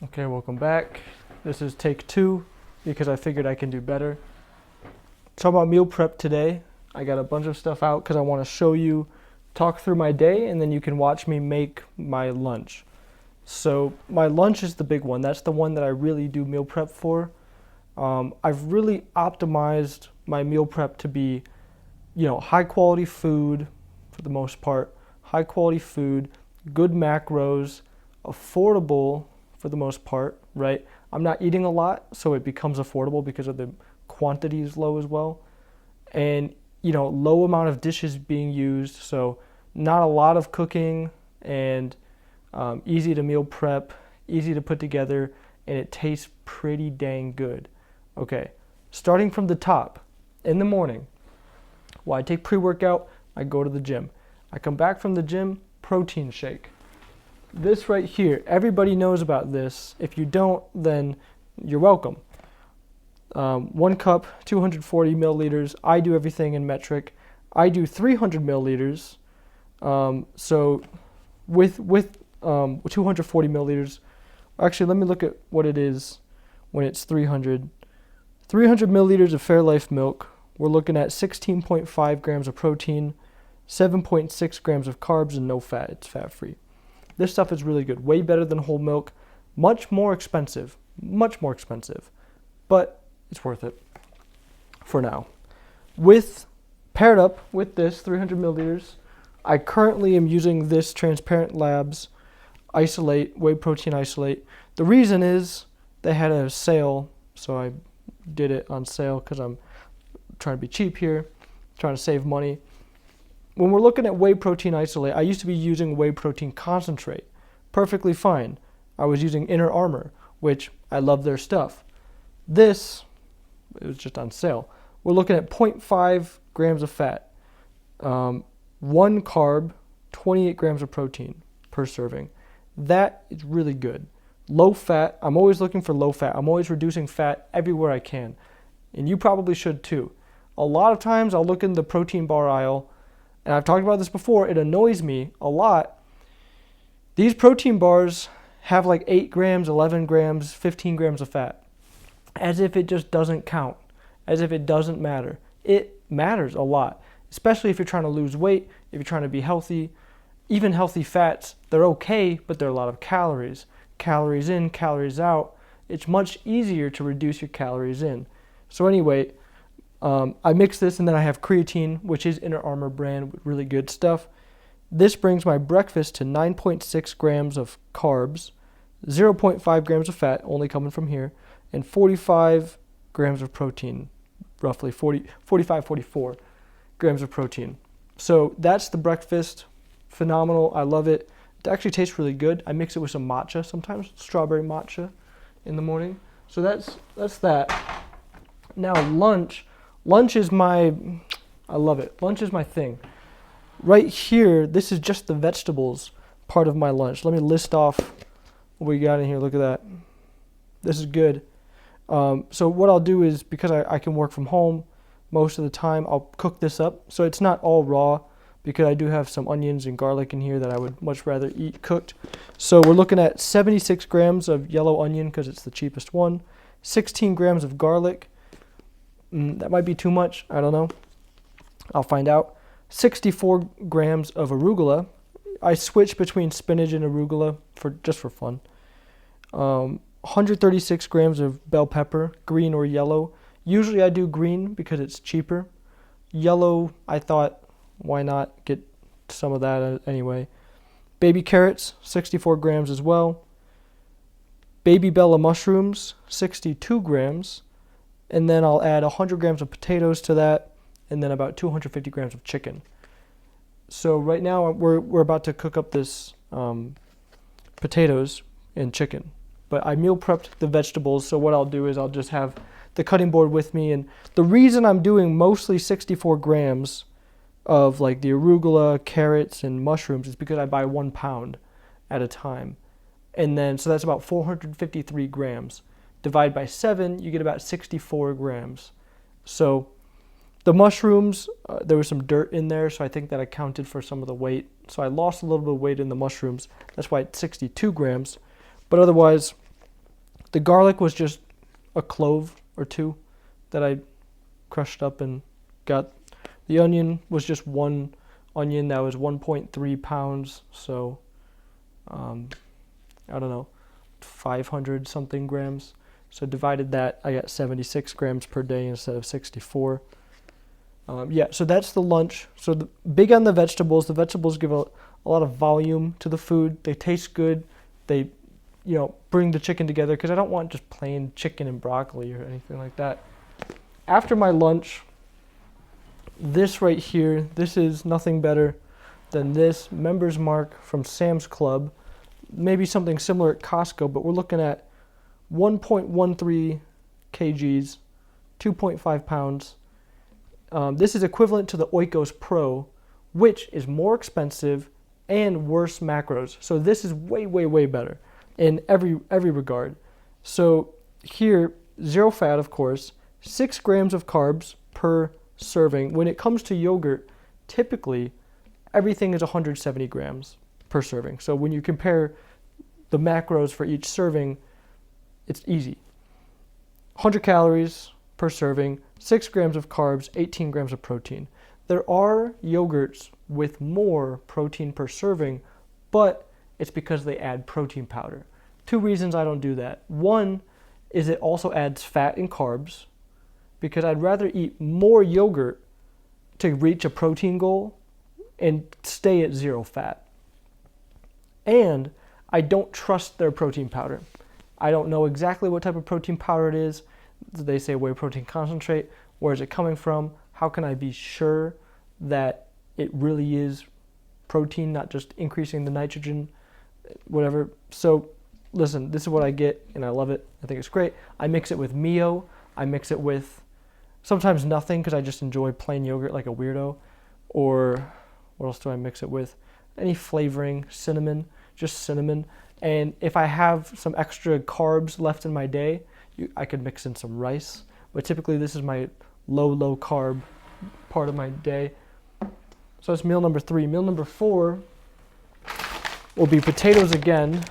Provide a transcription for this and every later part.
Okay, welcome back. This is take 2 because I figured I can do better. Talk about meal prep today. I got a bunch of stuff out because I want to show you, talk through my day, and then you can watch me make my lunch. So my lunch is the big one. That's the one that I really do meal prep for. I've really optimized my meal prep to be, high quality food for the most part, high quality food, good macros, affordable for the most part, right? I'm not eating a lot, so it becomes affordable because of the quantity is low as well. And, low amount of dishes being used, so not a lot of cooking, and easy to meal prep, easy to put together, and it tastes pretty dang good. Okay, starting from the top, in the morning, I take pre-workout, I go to the gym. I come back from the gym, protein shake. This right here, everybody knows about this. If you don't, then you're welcome. 1 cup, 240 milliliters. I do everything in metric. I do 300 milliliters. So with 240 milliliters, actually, let me look at what it is when it's 300. 300 milliliters of Fairlife milk. We're looking at 16.5 grams of protein, 7.6 grams of carbs, and no fat. It's fat-free. This stuff is really good. Way better than whole milk. Much more expensive, but it's worth it for now. Paired up with this 300 milliliters, I currently am using this Transparent Labs isolate, whey protein isolate. The reason is they had a sale, so I did it on sale because I'm trying to be cheap here, trying to save money. When we're looking at whey protein isolate, I used to be using whey protein concentrate. Perfectly fine. I was using Inner Armour, which I love their stuff. It was just on sale. We're looking at 0.5 grams of fat, 1 carb, 28 grams of protein per serving. That is really good. Low fat. I'm always looking for low fat. I'm always reducing fat everywhere I can. And you probably should too. A lot of times I'll look in the protein bar aisle, and I've talked about this before, it annoys me a lot. These protein bars have like 8 grams, 11 grams, 15 grams of fat. As if it just doesn't count. As if it doesn't matter. It matters a lot. Especially if you're trying to lose weight, if you're trying to be healthy. Even healthy fats, they're okay, but they're a lot of calories. Calories in, calories out. It's much easier to reduce your calories in. So anyway, I mix this, and then I have creatine, which is Inner Armour brand with really good stuff. This brings my breakfast to 9.6 grams of carbs, 0.5 grams of fat, only coming from here, and 45 grams of protein, roughly 44 grams of protein. So that's the breakfast. Phenomenal. I love it. It actually tastes really good. I mix it with some matcha sometimes, strawberry matcha in the morning. So that's that. Now lunch. Lunch is I love it. Lunch is my thing. Right here, this is just the vegetables part of my lunch. Let me list off what we got in here. Look at that. This is good. So what I'll do is, because I can work from home most of the time, I'll cook this up. So it's not all raw, because I do have some onions and garlic in here that I would much rather eat cooked. So we're looking at 76 grams of yellow onion because it's the cheapest one, 16 grams of garlic. That might be too much. I don't know. I'll find out. 64 grams of arugula. I switch between spinach and arugula just for fun. 136 grams of bell pepper, green or yellow. Usually I do green because it's cheaper. Yellow, I thought, why not get some of that anyway. Baby carrots, 64 grams as well. Baby Bella mushrooms, 62 grams. And then I'll add 100 grams of potatoes to that, and then about 250 grams of chicken. So right now we're about to cook up this potatoes and chicken. But I meal prepped the vegetables, so what I'll do is I'll just have the cutting board with me. And the reason I'm doing mostly 64 grams of like the arugula, carrots, and mushrooms is because I buy 1 pound at a time. And then, so that's about 453 grams. Divide by 7, you get about 64 grams. So the mushrooms, there was some dirt in there, so I think that accounted for some of the weight. So I lost a little bit of weight in the mushrooms. That's why it's 62 grams. But otherwise, The garlic was just a clove or two that I crushed up and got. The onion was just one onion that was 1.3 pounds, so I don't know, 500 something grams. So divided that, I got 76 grams per day instead of 64. Yeah, so that's the lunch. So big on the vegetables. The vegetables give a lot of volume to the food. They taste good. They, bring the chicken together, because I don't want just plain chicken and broccoli or anything like that. After my lunch, this right here, this is nothing better than this Members Mark from Sam's Club. Maybe something similar at Costco, but we're looking at 1.13 kgs, 2.5 pounds. This is equivalent to the Oikos Pro, which is more expensive and worse macros. So this is way, way, way better in every regard. So here, zero fat, of course, 6 grams of carbs per serving. When it comes to yogurt, typically everything is 170 grams per serving. So when you compare the macros for each serving, it's easy. 100 calories per serving, 6 grams of carbs, 18 grams of protein. There are yogurts with more protein per serving, but it's because they add protein powder. 2 reasons I don't do that. One is it also adds fat and carbs, because I'd rather eat more yogurt to reach a protein goal and stay at 0 fat. And I don't trust their protein powder. I don't know exactly what type of protein powder it is. They say whey protein concentrate. Where is it coming from? How can I be sure that it really is protein, not just increasing the nitrogen, whatever? So listen, this is what I get, and I love it. I think it's great. I mix it with Mio. I mix it with sometimes nothing, because I just enjoy plain yogurt like a weirdo. Or what else do I mix it with? Any flavoring, cinnamon, just cinnamon. And if I have some extra carbs left in my day, I could mix in some rice. But typically this is my low carb part of my day. So that's meal number 3. Meal number 4 will be potatoes again,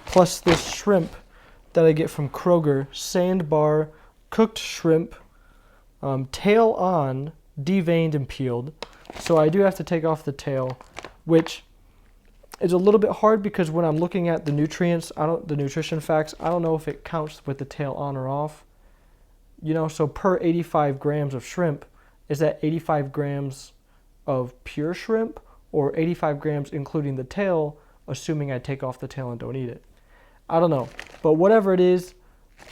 plus this shrimp that I get from Kroger, sandbar, cooked shrimp, tail on, deveined and peeled. So I do have to take off the tail, which is a little bit hard, because when I'm looking at the nutrients, the nutrition facts, I don't know if it counts with the tail on or off. So per 85 grams of shrimp, is that 85 grams of pure shrimp, or 85 grams including the tail, assuming I take off the tail and don't eat it? I don't know. But whatever it is,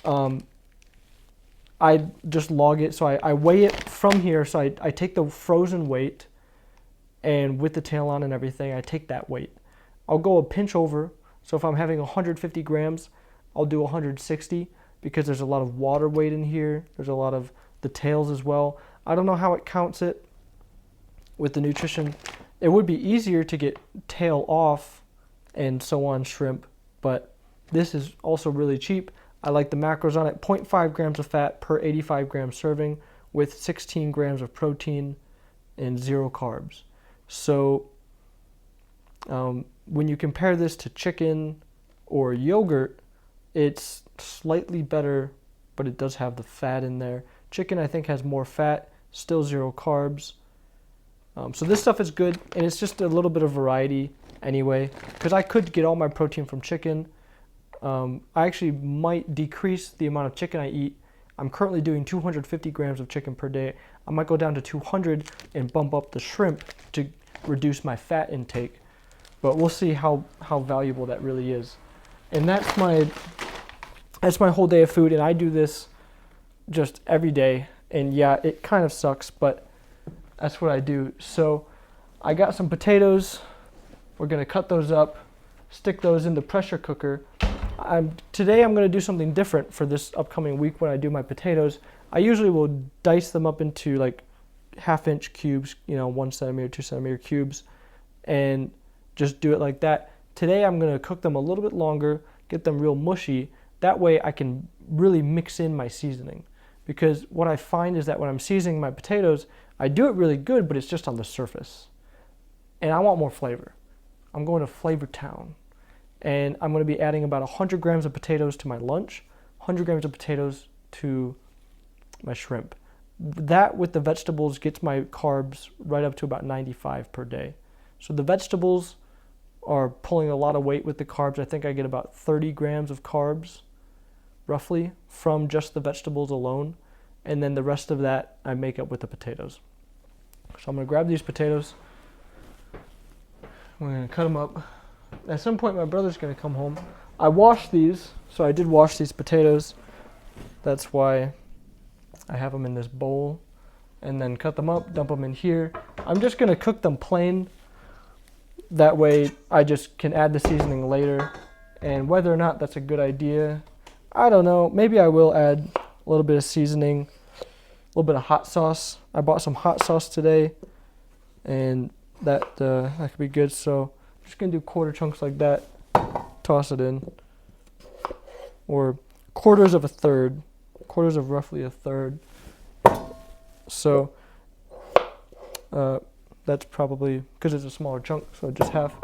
I just log it. So I weigh it from here. So I take the frozen weight, and with the tail on and everything, I take that weight. I'll go a pinch over. So if I'm having 150 grams, I'll do 160, because there's a lot of water weight in here. There's a lot of the tails as well. I don't know how it counts it with the nutrition. It would be easier to get tail off and so on shrimp, but this is also really cheap. I like the macros on it. 0.5 grams of fat per 85 gram serving, with 16 grams of protein and 0 carbs. So when you compare this to chicken or yogurt, it's slightly better, but it does have the fat in there. Chicken, I think, has more fat, still 0 carbs. So this stuff is good, and it's just a little bit of variety anyway, because I could get all my protein from chicken. I actually might decrease the amount of chicken I eat. I'm currently doing 250 grams of chicken per day. I might go down to 200 and bump up the shrimp to reduce my fat intake. But we'll see how valuable that really is. And that's my whole day of food, and I do this just every day. And yeah, it kind of sucks, but that's what I do. So I got some potatoes. We're gonna cut those up, stick those in the pressure cooker. Today I'm gonna do something different for this upcoming week when I do my potatoes. I usually will dice them up into like 1/2 inch cubes, 1 centimeter, 2 centimeter cubes, and just do it like that. Today I'm gonna cook them a little bit longer, get them real mushy. That way I can really mix in my seasoning. Because what I find is that when I'm seasoning my potatoes, I do it really good, but it's just on the surface. And I want more flavor. I'm going to Flavor Town. And I'm going to be adding about 100 grams of potatoes to my lunch, 100 grams of potatoes to my shrimp. That with the vegetables gets my carbs right up to about 95 per day. So the vegetables are pulling a lot of weight with the carbs. I think I get about 30 grams of carbs roughly from just the vegetables alone. And then the rest of that I make up with the potatoes. So I'm going to grab these potatoes. We're going to cut them up. At some point my brother's going to come home. I washed these, so I did wash these potatoes. That's why I have them in this bowl. And then cut them up, dump them in here. I'm just going to cook them plain. That way I just can add the seasoning later. And whether or not that's a good idea, I don't know. Maybe I will add a little bit of seasoning, a little bit of hot sauce. I bought some hot sauce today, and that could be good. So I'm just going to do quarter chunks like that, toss it in. Or quarters of roughly a third. So that's probably because it's a smaller chunk, so just half.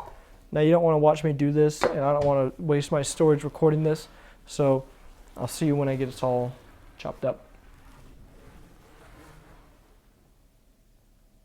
Now you don't want to watch me do this, and I don't want to waste my storage recording this, so I'll see you when I get it all chopped up.